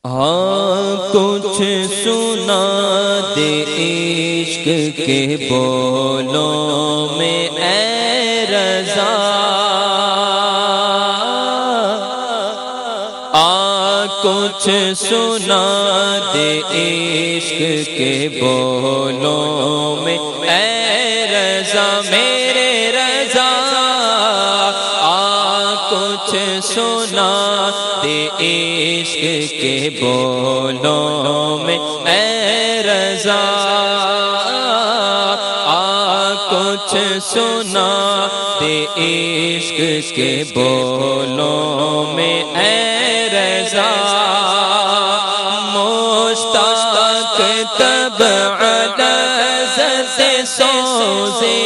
ہاں کچھ سنا دے عشق کے بولوں میں اے رضا، کچھ سنا دے عشق کے بولوں میں اے رضا میرے رضا، کچھ سنا دے عشق کے بولوں میں اے رضا، کچھ سنا دے عشق کے بولوں میں اے رضا، مشتاق طبع لذت سوزے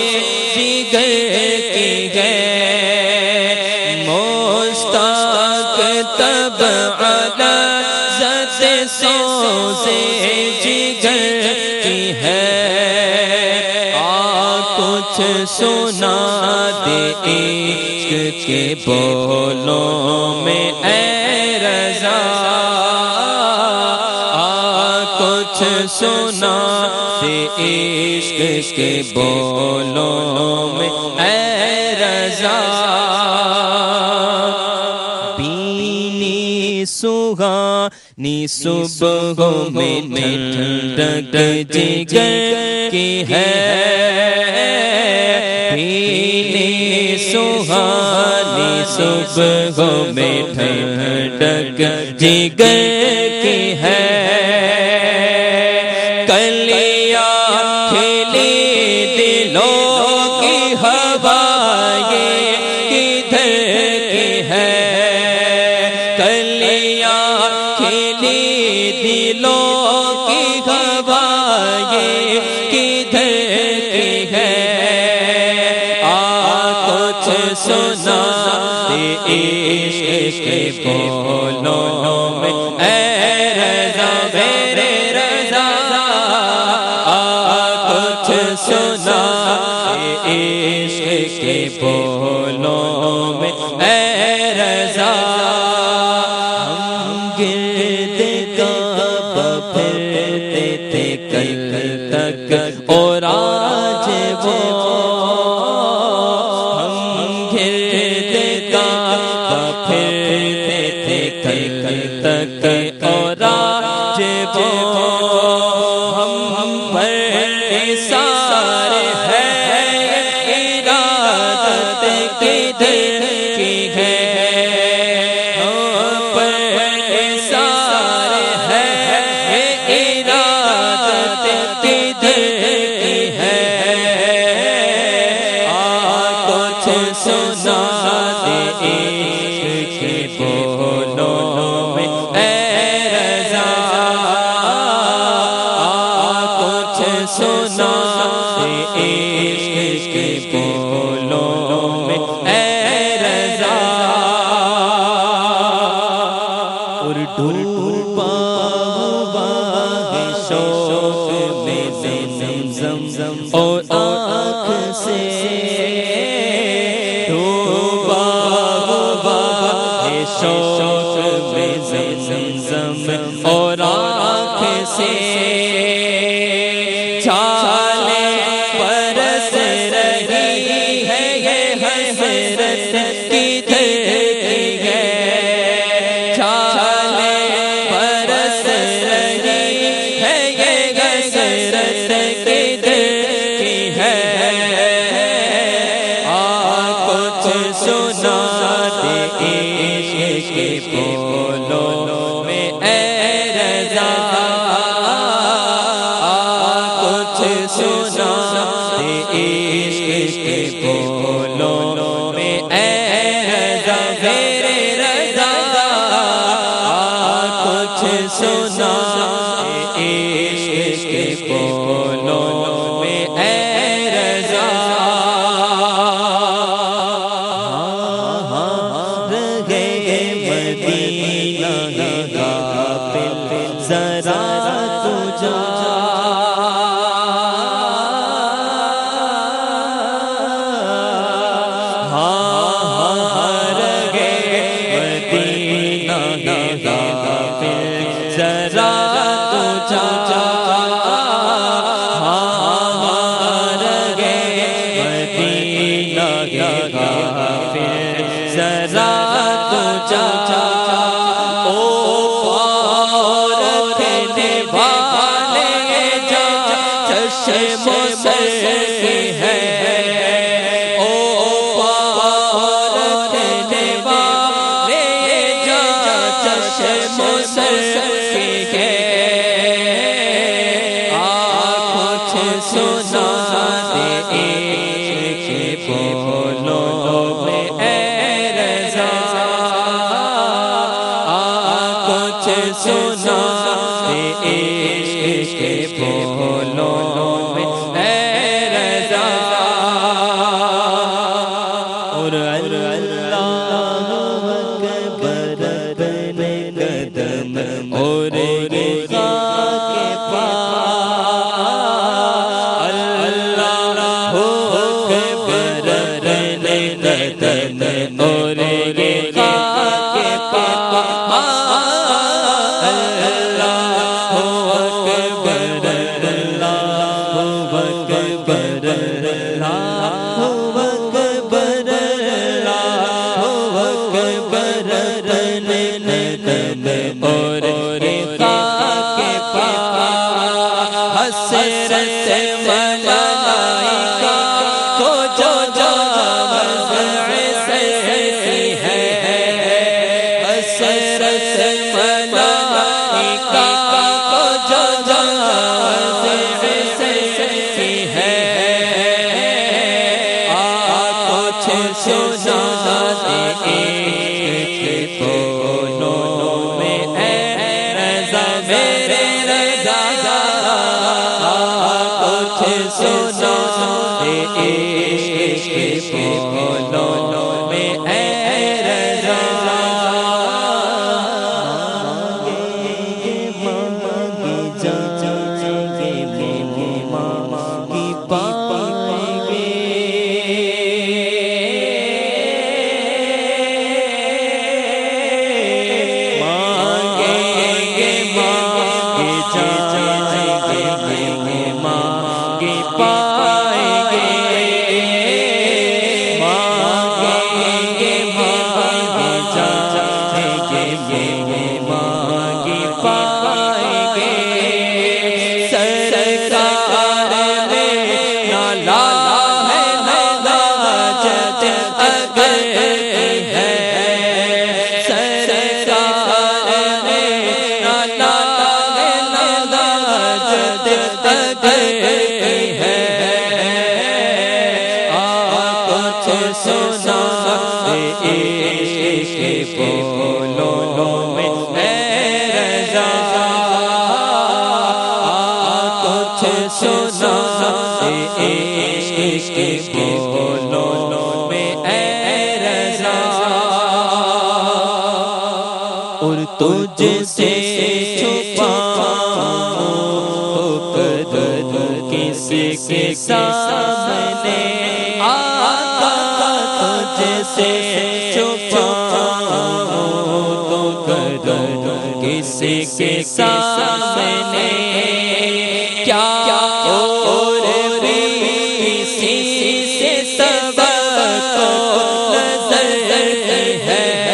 جگر کی ہے، مشتاق طبع لذت سوزے جگر کی ہے، کچھ سنا دے عشق کے بولوں میں اے رضا، کچھ سنا دے عشق کے بولوں میں اے رضا، بینی سہانی صبحوں میں ٹھنڈک جگر کی ہے، بینی سہانی صبحوں میں ٹھنڈک جگر کی ہے، کلیاں کھلی دلوں کی ہوائیں کدھر کی ہے، کلیاں کھلی دلوں کی ہوائیں کدھر کی ہے، کچھ سنا دے عشق کے بولوں میں اے رضا میرے رضا، کچھ سنا دے عشق کے بولوں میں اے رضا، ہم گرد کعبہ پھرتے تھے کل تک اور آج وہ، ہم گرد کعبہ پھرتے تھے کل تک اور آج وہ، ہم پر سارے ہیں ارادت کدھر کی ہے، ہم پر سارے ہیں ارادت کدھر کی ہے، کچھ سنا دے عشق کے بولوں میں اے رضا، کچھ سنا دے عشق کے بولوں میں اے رضا، اور ڈوبا ہوا ہے شوق میں زمزم اور آنکھ سے، ڈوبا ہوا ہے شوق میں زمزم اور آنکھ سے، چھالیں برس رہی ہے یہ حسرت کدھر کی ہے، چھالیں برس رہی ہے یہ حسرت کدھر کی ہے، کچھ سنا دے عشق کے بولوں میں اے رضا، کچھ سنا دے عشق کے بولوں میں اے رضا میرے رضا، کچھ سنا دے عشق کے بولوں میں اے رضا، رہے مدینہ غافل ذرا تو جا، رہے مدینہ غافل ذرا تو جا ہار گئے مدینہ کے کافر ذرا تو جا او پار رکھنے والے جا چشم سے ہے او پار رکھنے والے جا چشم سے ہے سنا دے عشق بولو میں اے رضا کچھ سنا دے عشق بولو میں اے رضا اور اللہ اکبر اپنے قدم اور اور تجھ سے چھپاؤں کس کے سامنے آقا تجھ سے چھپاؤں کس کے سامنے کیا اور بھی کسی سے سبق نظر ہے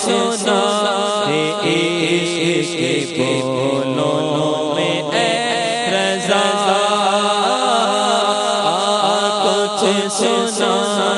سنا عشق کے بولوں میں اے رضا کچھ سنا